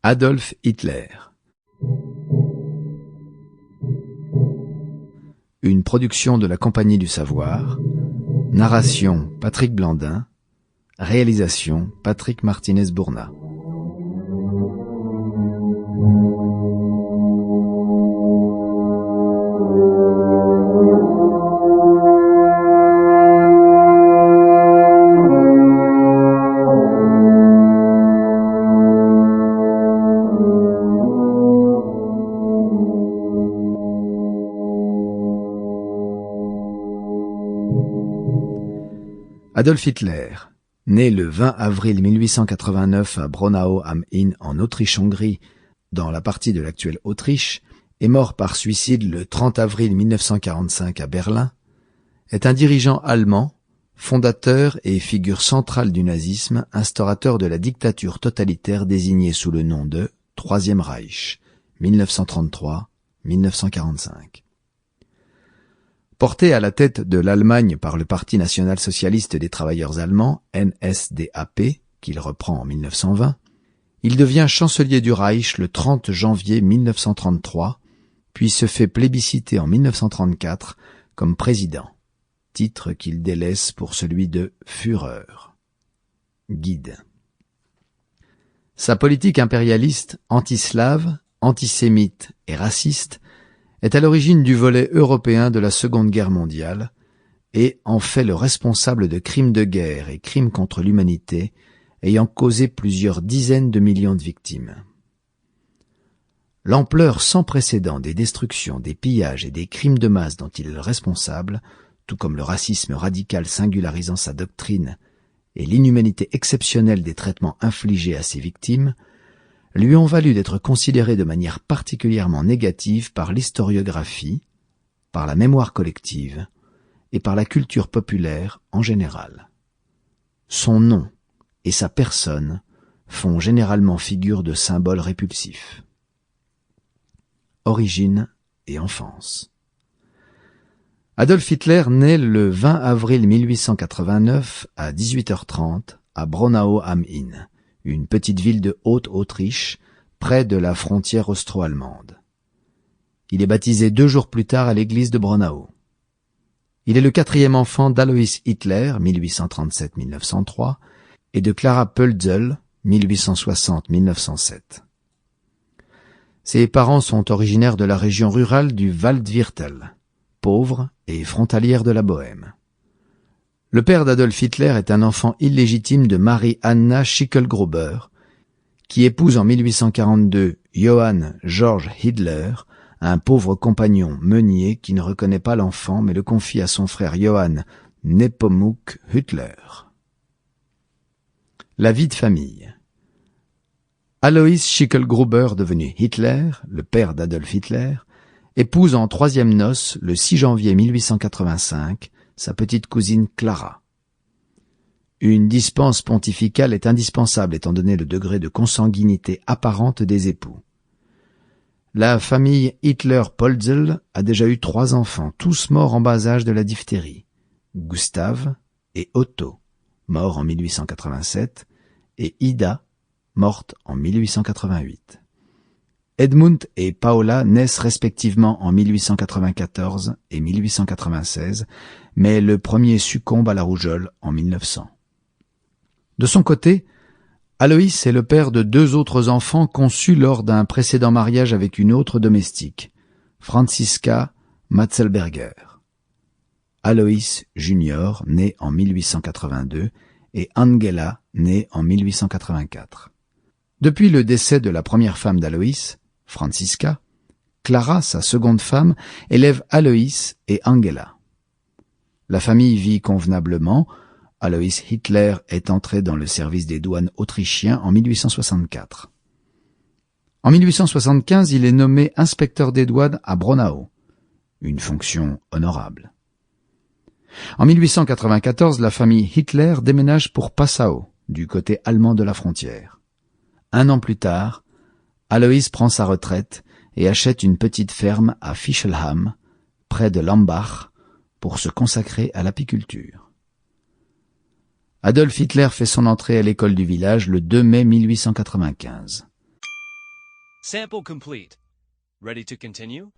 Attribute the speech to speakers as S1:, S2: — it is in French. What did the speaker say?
S1: Adolf Hitler. Une production de la Compagnie du Savoir. Narration Patrick Blandin. Réalisation Patrick Martinez-Bourna. Adolf Hitler, né le 20 avril 1889 à Braunau am Inn en Autriche-Hongrie, dans la partie de l'actuelle Autriche, et mort par suicide le 30 avril 1945 à Berlin, est un dirigeant allemand, fondateur et figure centrale du nazisme, instaurateur de la dictature totalitaire désignée sous le nom de Troisième Reich, 1933-1945. Porté à la tête de l'Allemagne par le Parti national-socialiste des travailleurs allemands, NSDAP, qu'il reprend en 1920, il devient chancelier du Reich le 30 janvier 1933, puis se fait plébisciter en 1934 comme président, titre qu'il délaisse pour celui de Führer, guide. Sa politique impérialiste, anti-slave, antisémite et raciste est à l'origine du volet européen de la Seconde Guerre mondiale et en fait le responsable de crimes de guerre et crimes contre l'humanité ayant causé plusieurs dizaines de millions de victimes. L'ampleur sans précédent des destructions, des pillages et des crimes de masse dont il est le responsable, tout comme le racisme radical singularisant sa doctrine et l'inhumanité exceptionnelle des traitements infligés à ses victimes, lui ont valu d'être considéré de manière particulièrement négative par l'historiographie, par la mémoire collective et par la culture populaire en général. Son nom et sa personne font généralement figure de symboles répulsifs. Origine et enfance. Adolf Hitler naît le 20 avril 1889 à 18h30 à Braunau am Inn, une petite ville de Haute-Autriche, près de la frontière austro-allemande. Il est baptisé 2 jours plus tard à l'église de Braunau. Il est le 4e enfant d'Alois Hitler, 1837-1903, et de Clara Pölzl, 1860-1907. Ses parents sont originaires de la région rurale du Waldviertel, pauvre et frontalière de la Bohême. Le père d'Adolf Hitler est un enfant illégitime de Marie-Anna Schicklgruber, qui épouse en 1842 Johann Georg Hitler, un pauvre compagnon meunier qui ne reconnaît pas l'enfant mais le confie à son frère Johann Nepomuk Hitler. La vie de famille. Alois Schicklgruber, devenu Hitler, le père d'Adolf Hitler, épouse en 3e noces le 6 janvier 1885 sa petite cousine Clara. Une dispense pontificale est indispensable étant donné le degré de consanguinité apparente des époux. La famille Hitler-Pölzl a déjà eu 3 enfants, tous morts en bas âge de la diphtérie. Gustav et Otto, morts en 1887, et Ida, morte en 1888. Edmund et Paola naissent respectivement en 1894 et 1896, mais le premier succombe à la rougeole en 1900. De son côté, Alois est le père de 2 autres enfants conçus lors d'un précédent mariage avec une autre domestique, Franziska Matzelberger. Alois Junior, né en 1882, et Angela, née en 1884. Depuis le décès de la première femme d'Alois, Franziska, Clara, sa seconde femme, élève Alois et Angela. La famille vit convenablement. Alois Hitler est entré dans le service des douanes autrichiens en 1864. En 1875, il est nommé inspecteur des douanes à Braunau, une fonction honorable. En 1894, la famille Hitler déménage pour Passau, du côté allemand de la frontière. 1 an plus tard, Alois prend sa retraite et achète une petite ferme à Fischelham, près de Lambach, pour se consacrer à l'apiculture. Adolf Hitler fait son entrée à l'école du village le 2 mai 1895.
S2: Sample complete. Ready to continue?